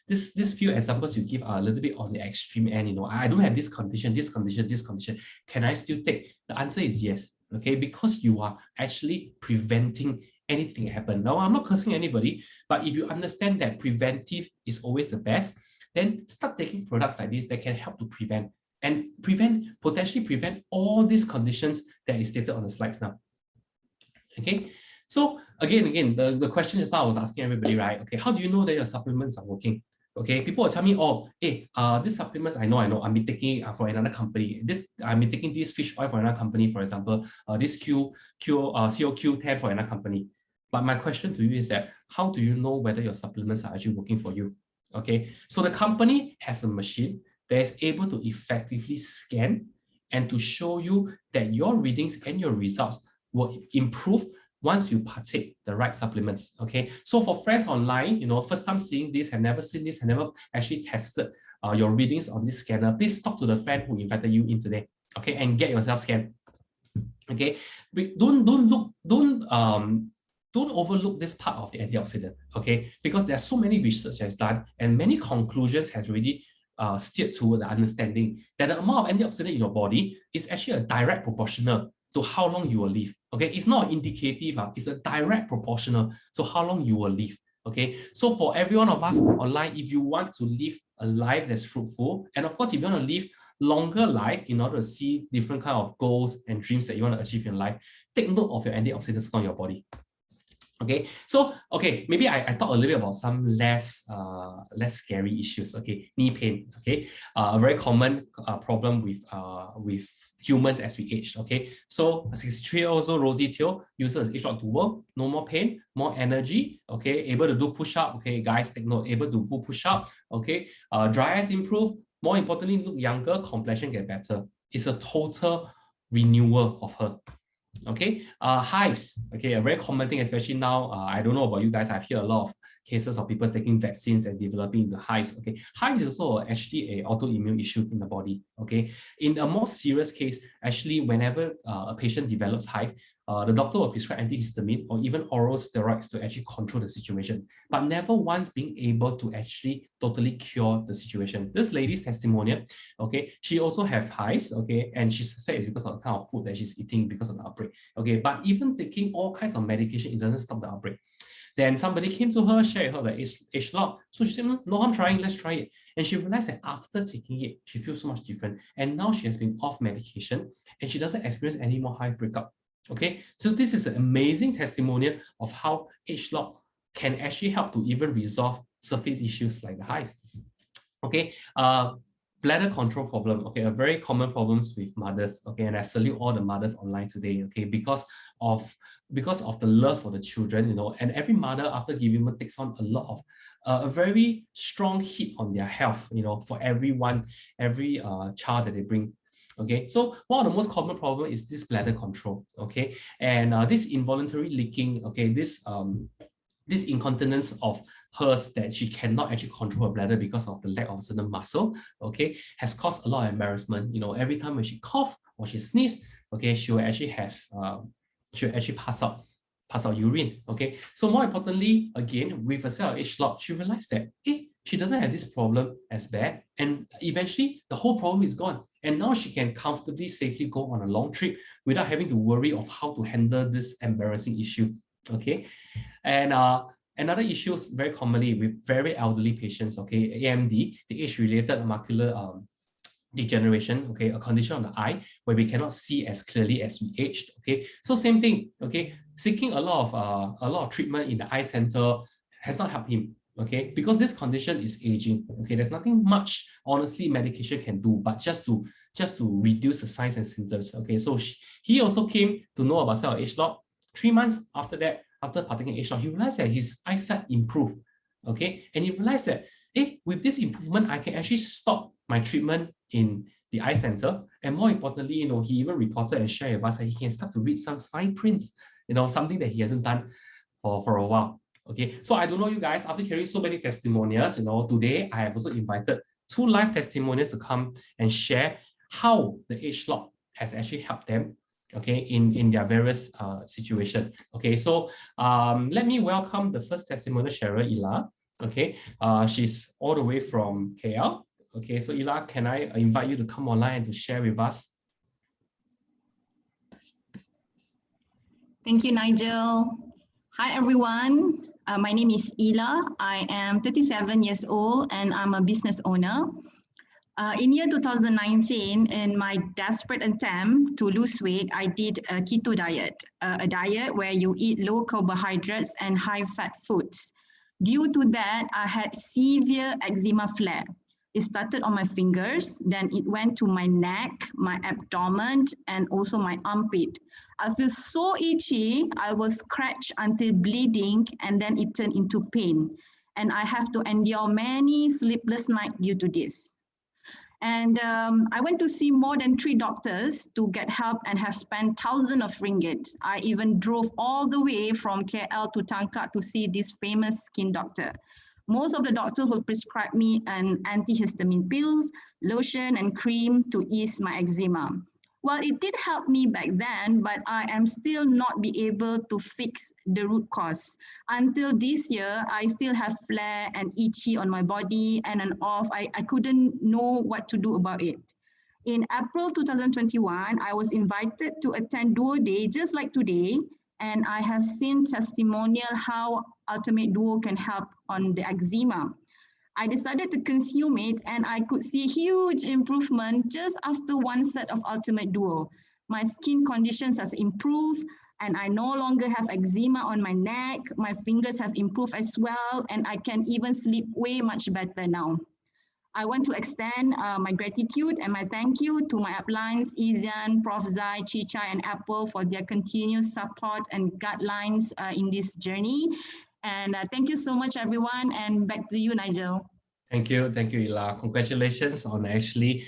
this few examples you give are a little bit on the extreme end. You know, I don't have this condition. Can I still take? The answer is yes. Okay, because you are actually preventing anything happen. Now, I'm not cursing anybody, but if you understand that preventive is always the best, then start taking products like this that can help to prevent and potentially prevent all these conditions that is stated on the slides now. Okay, so again, the question just now I was asking everybody, right? Okay, how do you know that your supplements are working? Okay, people will tell me, oh, hey, these supplements, I know, I've been taking for another company. I've been taking this fish oil for another company, for example, this COQ10 for another company. But my question to you is that, how do you know whether your supplements are actually working for you? Okay, so the company has a machine that is able to effectively scan and to show you that your readings and your results will improve once you partake the right supplements. Okay, so for friends online, you know, first time seeing this, have never seen this, have never actually tested your readings on this scanner, please talk to the friend who invited you in today. Okay, and get yourself scanned. Okay, don't overlook this part of the antioxidant. Okay, because there are so many research that's done and many conclusions has already steered toward the understanding that the amount of antioxidant in your body is actually a direct proportional to how long you will live. Okay, it's not indicative, it's a direct proportional to how long you will live. Okay, so for every one of us online, if you want to live a life that's fruitful, and of course, if you want to live longer life in order to see different kind of goals and dreams that you want to achieve in life, take note of your antioxidant score in your body. Okay, so maybe I talk a little bit about some less scary issues. Okay, knee pain. Okay, a very common problem with humans as we age. Okay, so a 63-year-old Rosie Teo uses H-Lock DUO, no more pain, more energy. Okay, able to do push-up. Okay, guys, take note, able to do push-up. Okay, dry eyes improve. More importantly, look younger, complexion get better. It's a total renewal of her. Okay, hives. Okay, a very common thing, especially now. I don't know about you guys. I've heard a lot of cases of people taking vaccines and developing the hives. Okay, hives is also actually an autoimmune issue in the body. Okay, in a more serious case, actually, whenever a patient develops hive, the doctor will prescribe antihistamine or even oral steroids to actually control the situation, but never once being able to actually totally cure the situation. This lady's testimonial, okay, she also have hives, okay, and she suspects it's because of the kind of food that she's eating because of the outbreak, okay, but even taking all kinds of medication, it doesn't stop the outbreak. Then somebody came to her, shared her the H-Lock. So she said, no harm trying, let's try it. And she realized that after taking it, she feels so much different. And now she has been off medication and she doesn't experience any more hive breakup. Okay, so this is an amazing testimonial of how H-Lock can actually help to even resolve surface issues like the hives. Okay, bladder control problem. Okay, a very common problems with mothers. Okay, and I salute all the mothers online today. Okay, because of the love for the children, you know, and every mother after giving birth takes on a lot of a very strong hit on their health, you know, for every child that they bring. Okay, so one of the most common problem is this bladder control. Okay, and this involuntary leaking. Okay, this incontinence of hers that she cannot actually control her bladder because of the lack of certain muscle. Okay, has caused a lot of embarrassment. You know, every time when she cough or she sneeze, okay, she will actually have she will actually pass out urine. Okay, so more importantly, again with a set of H-Lock, she realized that she doesn't have this problem as bad, and eventually the whole problem is gone. And now she can comfortably, safely go on a long trip without having to worry of how to handle this embarrassing issue. Okay, and another issue very commonly with very elderly patients. Okay, AMD, the age-related macular degeneration. Okay, a condition of the eye where we cannot see as clearly as we aged. Okay, so same thing. Okay, seeking a lot of treatment in the eye center has not helped him. Okay, because this condition is aging. Okay, there's nothing much honestly medication can do, but just to reduce the signs and symptoms. Okay, so he also came to know about cell H-Lock. 3 months after that, after partaking H-Lock, he realized that his eyesight improved. Okay, and he realized that with this improvement, I can actually stop my treatment in the eye center, and more importantly, you know, he even reported and shared with us that he can start to read some fine prints. You know, something that he hasn't done for a while. Okay, so I don't know you guys, after hearing so many testimonials, you know, today I have also invited 2 live testimonials to come and share how the H-Lock has actually helped them, okay, in their various situation. Okay, so let me welcome the first testimonial sharer, Ila. Okay, she's all the way from KL. Okay, so Ila, can I invite you to come online and to share with us?
Thank you, Nigel. Hi, everyone. My name is Ila. I am 37 years old and I'm a business owner. In year 2019, in my desperate attempt to lose weight, I did a keto diet, a diet where you eat low carbohydrates and high fat foods. Due to that, I had severe eczema flare. It started on my fingers, then it went to my neck, my abdomen, and also my armpit. I feel so itchy, I was scratched until bleeding, and then it turned into pain. And I have to endure many sleepless nights due to this. And I went to see more than 3 doctors to get help and have spent thousands of ringgit. I even drove all the way from KL to Tangkak to see this famous skin doctor. Most of the doctors will prescribe me an antihistamine pills, lotion, and cream to ease my eczema. Well, it did help me back then, but I am still not be able to fix the root cause. Until this year, I still have flare and itchy on my body and an off. I couldn't know what to do about it. In April 2021, I was invited to attend DUO Day just like today, and I have seen testimonial how Ultimate DUO can help on the eczema. I decided to consume it and I could see huge improvement just after one set of Ultimate DUO. My skin conditions has improved and I no longer have eczema on my neck. My fingers have improved as well and I can even sleep way much better now. I want to extend my gratitude and my thank you to my uplines, Izian, Prof. Zai, Chicha, and Apple for their continuous support and guidelines in this journey. And thank you so much, everyone. And back to you, Nigel.
Thank you, Ila. Congratulations on actually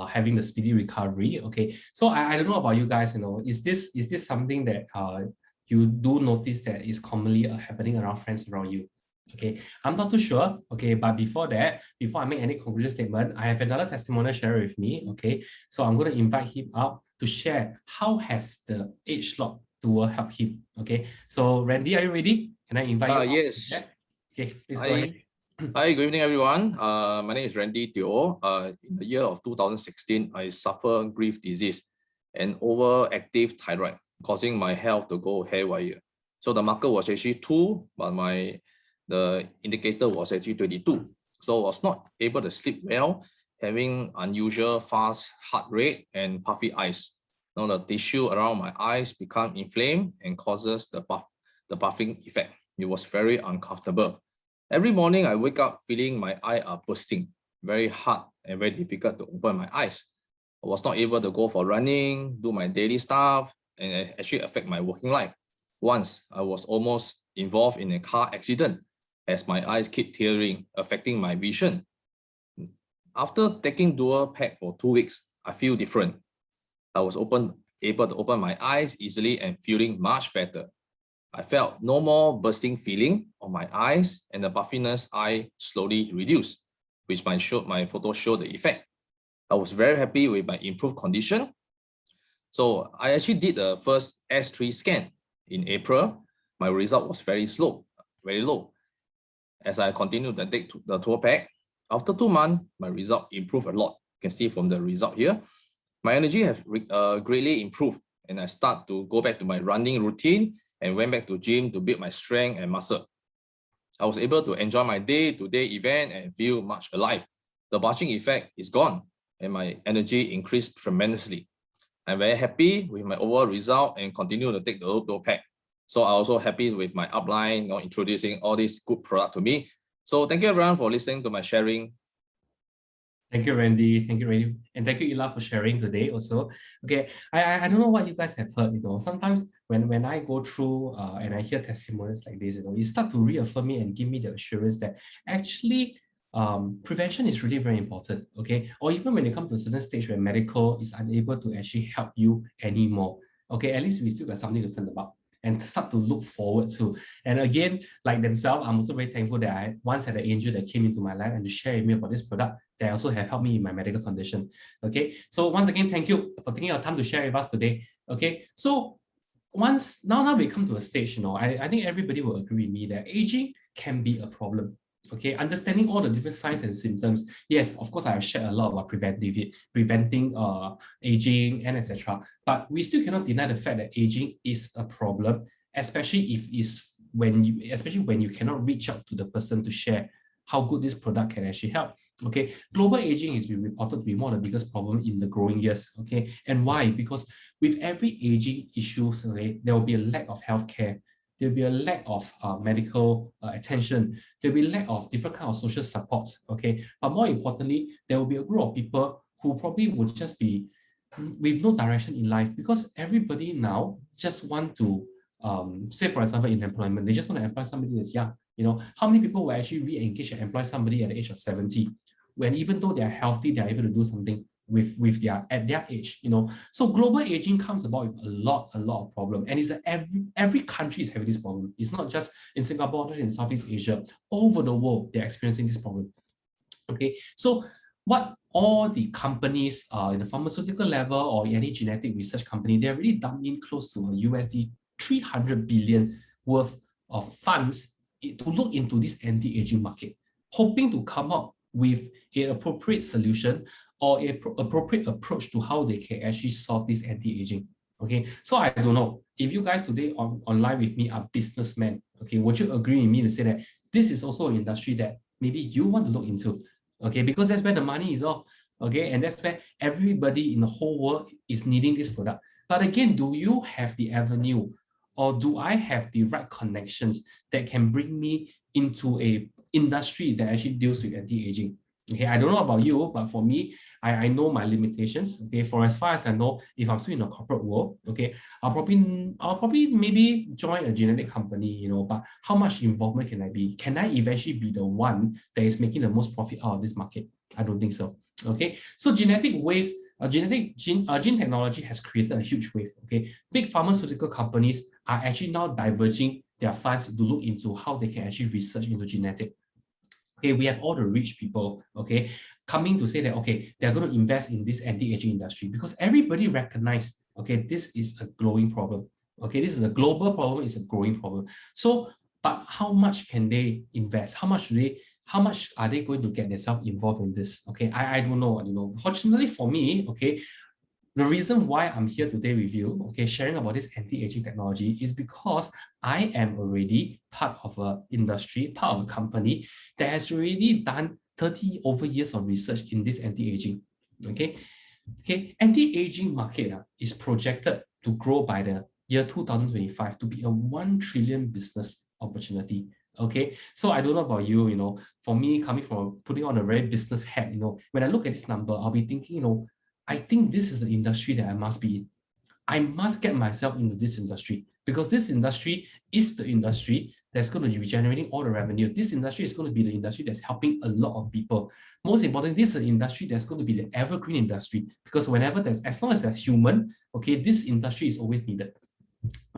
having the speedy recovery. Okay, so I don't know about you guys. Is this something that you do notice that is commonly happening around friends around you? Okay, I'm not too sure. Okay, but before that, before I make any conclusion statement, I have another testimonial sharer with me. Okay, so I'm going to invite him up to share how has the age lock tool help him. Okay, so Randy, are you ready? Can I invite you?
Yes.
Okay, please go ahead.
Hi, good evening, everyone. My name is Randy DUO. In the year of 2016, I suffer grief disease and overactive thyroid, causing my health to go haywire. So the marker was actually 2, but the indicator was actually 22. So I was not able to sleep well, having unusual fast heart rate and puffy eyes. Now the tissue around my eyes become inflamed and causes the puffing effect. It was very uncomfortable. Every morning I wake up feeling my eyes are bursting, very hard and very difficult to open my eyes. I was not able to go for running, do my daily stuff, and it actually affect my working life. Once I was almost involved in a car accident as my eyes keep tearing, affecting my vision. After taking DUO pack for 2 weeks, I feel different. I was able to open my eyes easily and feeling much better. I felt no more bursting feeling on my eyes and the puffiness eye slowly reduced, which my photo showed the effect. I was very happy with my improved condition. So I actually did the first S3 scan in April. My result was very low. As I continued to take the tour pack, after 2 months, my result improved a lot. You can see from the result here. My energy has greatly improved and I start to go back to my running routine and went back to gym to build my strength and muscle. I was able to enjoy my day-to-day event and feel much alive. The bulging effect is gone and my energy increased tremendously. I'm very happy with my overall result and continue to take the DUO pack. So I'm also happy with my upline, introducing all this good product to me. So thank you everyone for listening to my sharing.
Thank you, Randy. Thank you, Randy. And thank you, Ila, for sharing today also. Okay, I don't know what you guys have heard, sometimes when I go through and I hear testimonials like this, it start to reaffirm me and give me the assurance that actually prevention is really very important, okay? Or even when it comes to a certain stage where medical is unable to actually help you anymore, okay, at least we still got something to think about and start to look forward to. And again, like themselves, I'm also very thankful that I once had an angel that came into my life and to share with me about this product that also have helped me in my medical condition. Okay, so once again, thank you for taking your time to share with us today. Okay, so now we come to a stage, I think everybody will agree with me that aging can be a problem. Okay, understanding all the different signs and symptoms. Yes, of course, I have shared a lot about preventing aging and etc. But we still cannot deny the fact that aging is a problem, especially when you cannot reach out to the person to share how good this product can actually help. Okay, global aging has been reported to be one of the biggest problems in the growing years. Okay, and why? Because with every aging issue, okay, there will be a lack of healthcare. There will be a lack of medical attention. There will be a lack of different kinds of social support. Okay, but more importantly, there will be a group of people who probably would just be with no direction in life, because everybody now just want to say, for example, in employment, they just want to employ somebody that's young. How many people will actually re-engage and employ somebody at the age of 70 when even though they are healthy, they are able to do something at their age, So global aging comes about with a lot of problem, and it's every country is having this problem. It's not just in Singapore, not in Southeast Asia. All over the world, they're experiencing this problem. Okay, so what all the companies in the pharmaceutical level or any genetic research company, they're really dumping in close to a USD 300 billion worth of funds to look into this anti-aging market, hoping to come up with an appropriate solution or an appropriate approach to how they can actually solve this anti-aging. Okay, so I don't know if you guys today online with me are businessmen. Okay, would you agree with me to say that this is also an industry that maybe you want to look into? Okay, because that's where the money is off. Okay, and that's where everybody in the whole world is needing this product. But again, do you have the avenue, or do I have the right connections that can bring me into a industry that actually deals with anti-aging? Okay, I don't know about you, but for me, I know my limitations. Okay, for as far as I know, if I'm still in the corporate world, okay, I'll probably maybe join a genetic company, you know, but how much involvement can I be? Can I eventually be the one that is making the most profit out of this market? I don't think so. Okay, so gene technology has created a huge wave. Okay, big pharmaceutical companies are actually now diverging their funds to look into how they can actually research into genetic. Okay, we have all the rich people, okay, coming to say that, okay, they're going to invest in this anti-aging industry because everybody recognizes, okay, this is a growing problem. Okay, this is a global problem, it's a growing problem. So, but how much can they invest? How much are they going to get themselves involved in this? Okay, I don't know, Fortunately for me, okay, the reason why I'm here today with you, okay, sharing about this anti-aging technology is because I am already part of an industry, part of a company that has already done 30 over years of research in this anti-aging. Okay, anti-aging market is projected to grow by the year 2025 to be a 1 trillion business opportunity. Okay, so I don't know about you, for me, coming from putting on a very business hat, when I look at this number, I'll be thinking, I think this is the industry that I must be in. I must get myself into this industry because this industry is the industry that's going to be generating all the revenues. This industry is going to be the industry that's helping a lot of people. Most importantly, this is an industry that's going to be the evergreen industry because as long as there's human, okay, this industry is always needed.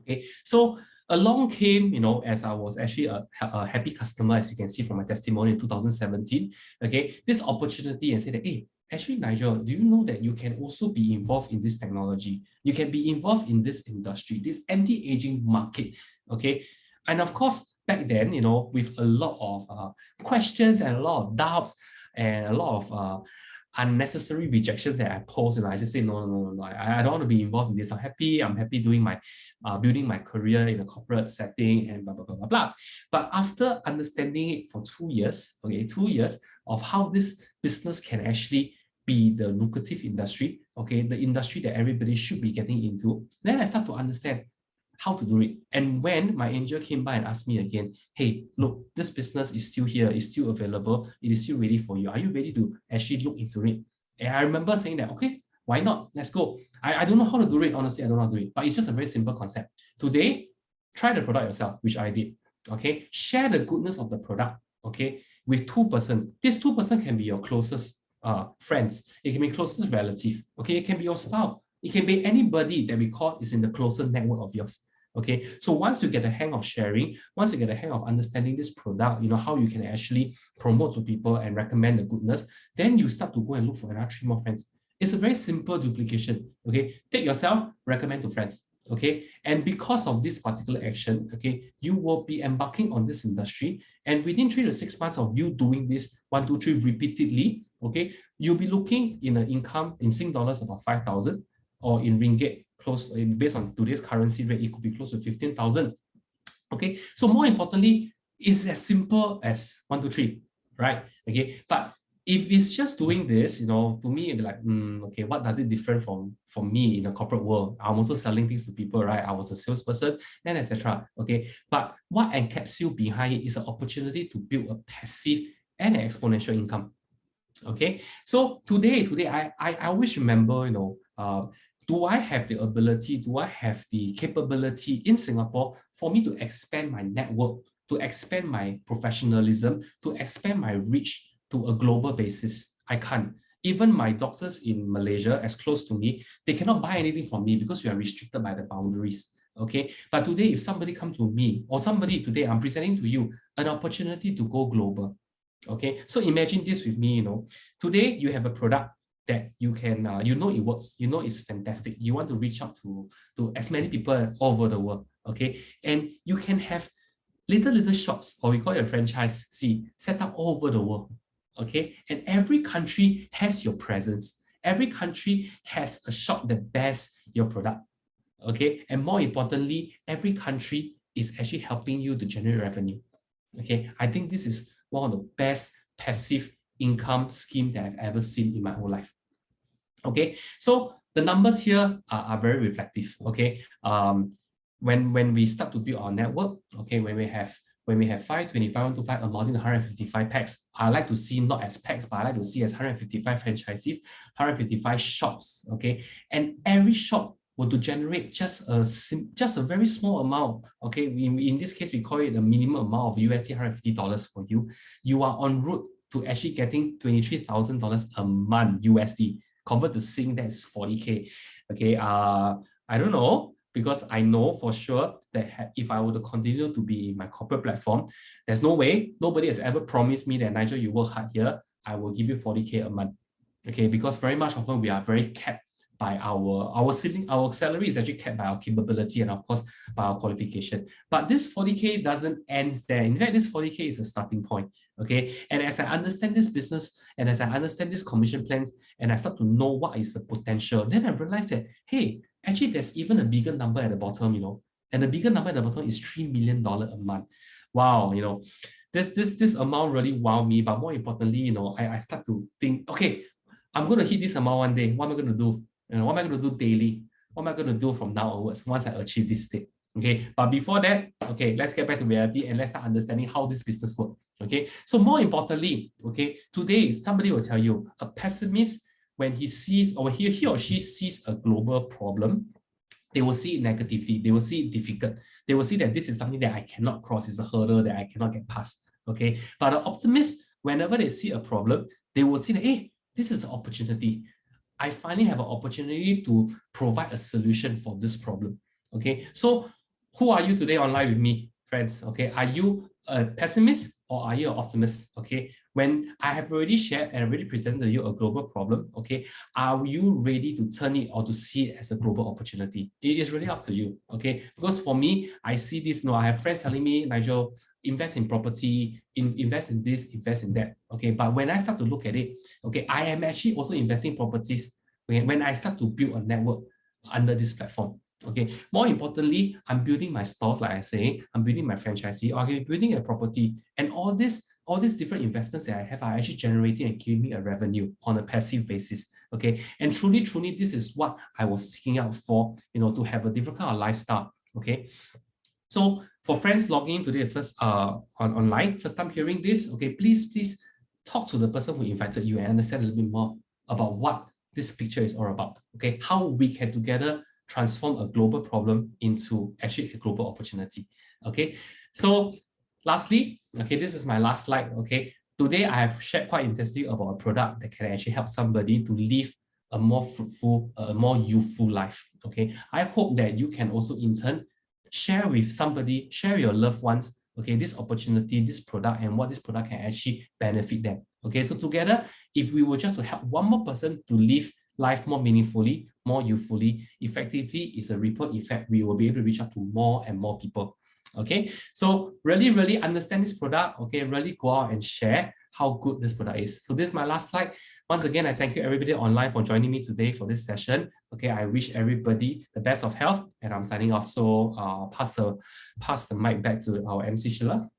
Okay, so along came, as I was actually a happy customer, as you can see from my testimony in 2017, okay, this opportunity and say that, hey, actually, Nigel, do you know that you can also be involved in this technology? You can be involved in this industry, this anti-aging market, okay? And of course, back then, with a lot of questions and a lot of doubts and a lot of unnecessary rejections that I posed, and I just say, no, I don't want to be involved in this. I'm happy doing my, building my career in a corporate setting and blah, blah, blah, blah, blah. But after understanding it for 2 years, okay, 2 years of how this business can actually be the lucrative industry, okay, the industry that everybody should be getting into, then I start to understand how to do it. And when my angel came by and asked me again, hey, look, this business is still here, it's still available, it is still ready for you. Are you ready to actually look into it? And I remember saying that, okay, why not? Let's go. I don't know how to do it, honestly, I don't know how to do it, but it's just a very simple concept. Today, try the product yourself, which I did. Okay, share the goodness of the product, okay, with 2%. This 2% can be your closest friends, it can be closest relative, okay, it can be your spouse, it can be anybody that we call is in the closer network of yours. Okay, so once you get the hang of sharing, once you get the hang of understanding this product, how you can actually promote to people and recommend the goodness, then you start to go and look for another 3 more friends. It's a very simple duplication. Okay, take yourself, recommend to friends. Okay, and because of this particular action, okay, you will be embarking on this industry, and within 3 to 6 months of you doing this 1, 2, 3 repeatedly, okay, you'll be looking in an income in Sing dollars about 5,000, or in ringgit, close, based on today's currency rate, it could be close to 15,000. Okay, so more importantly, it's as simple as 1, 2, 3, right? Okay, but if it's just doing this, to me, it'd be like, okay, what does it different from me in the corporate world? I'm also selling things to people, right? I was a salesperson, and etc. Okay, but what encapsulates behind it is an opportunity to build a passive and an exponential income. Okay, so today I always remember, do I have the ability, do I have the capability in Singapore for me to expand my network, to expand my professionalism, to expand my reach to a global basis? I can't. Even my doctors in Malaysia, as close to me, they cannot buy anything from me because we are restricted by the boundaries. Okay, but today if somebody comes to me, or somebody today, I'm presenting to you an opportunity to go global. Okay, so imagine this with me, today you have a product that you can, it works, it's fantastic. You want to reach out to as many people all over the world, okay? And you can have little shops, or we call it a franchise, set up all over the world, okay? And every country has your presence. Every country has a shop that bears your product, okay? And more importantly, every country is actually helping you to generate revenue, okay? I think this is one of the best passive income scheme that I've ever seen in my whole life. Okay, so the numbers here are very reflective. Okay, when we start to build our network, okay, when we have 5, 25, 125 amounting to 155 packs, I like to see not as packs, but I like to see as 155 franchisees, 155 shops. Okay, and every shop were to generate just a very small amount. Okay, in this case we call it a minimum amount of USD $150 for you. You are en route to actually getting $23,000 a month USD. Convert to Sing, that's 40K. Okay, I don't know, because I know for sure that if I were to continue to be in my corporate platform, there's no way, nobody has ever promised me that, Nigel, you work hard here, I will give you 40K a month. Okay, because very much often we are very capped by our ceiling, our salary is actually capped by our capability and of course by our qualification. But this 40K doesn't end there. In fact, this 40K is a starting point. Okay, and as I understand this business and as I understand this commission plans and I start to know what is the potential, then I realized that, hey, actually there's even a bigger number at the bottom, and the bigger number at the bottom is $3 million a month. Wow, this amount really wowed me. But more importantly, I start to think, okay, I'm going to hit this amount one day. What am I going to do? What am I going to do daily? What am I going to do from now onwards once I achieve this state? Okay, but before that, okay, let's get back to reality and let's start understanding how this business works. Okay, so more importantly, okay, today somebody will tell you a pessimist, when he sees or he or she sees a global problem, they will see it negatively, they will see it difficult, they will see that this is something that I cannot cross, it's a hurdle that I cannot get past. Okay, but an optimist, whenever they see a problem, they will see that, hey, this is an opportunity. I finally have an opportunity to provide a solution for this problem. Okay, so who are you today online with me, friends? Okay, are you a pessimist or are you an optimist? Okay, when I have already shared and already presented to you a global problem, okay, are you ready to turn it or to see it as a global opportunity? It is really up to you. Okay, because for me, I see this. I have friends telling me, Nigel, invest in property, invest in this, invest in that. Okay, but when I start to look at it, okay, I am actually also investing in properties when I start to build a network under this platform. Okay, more importantly, I'm building my stores, like I say, I'm building my franchisee, okay, building a property, and all these different investments that I have are actually generating and giving me a revenue on a passive basis. Okay, and truly, this is what I was seeking out for, to have a different kind of lifestyle. Okay, so for friends logging in today first online, first time hearing this, okay, please talk to the person who invited you and understand a little bit more about what this picture is all about. Okay, how we can together transform a global problem into actually a global opportunity. Okay, so lastly, okay, this is my last slide. Okay, today I have shared quite intensely about a product that can actually help somebody to live a more fruitful, a more youthful life. Okay, I hope that you can also in turn share with somebody, share your loved ones, okay, this opportunity, this product, and what this product can actually benefit them. Okay, so together, if we were just to help one more person to live life more meaningfully, more youthfully, effectively, is a ripple effect. We will be able to reach out to more and more people. Okay, so really understand this product. Okay, really go out and share how good this product is. So this is my last slide. Once again, I thank you everybody online for joining me today for this session. Okay, I wish everybody the best of health, and I'm signing off. So pass the mic back to our MC Sheila.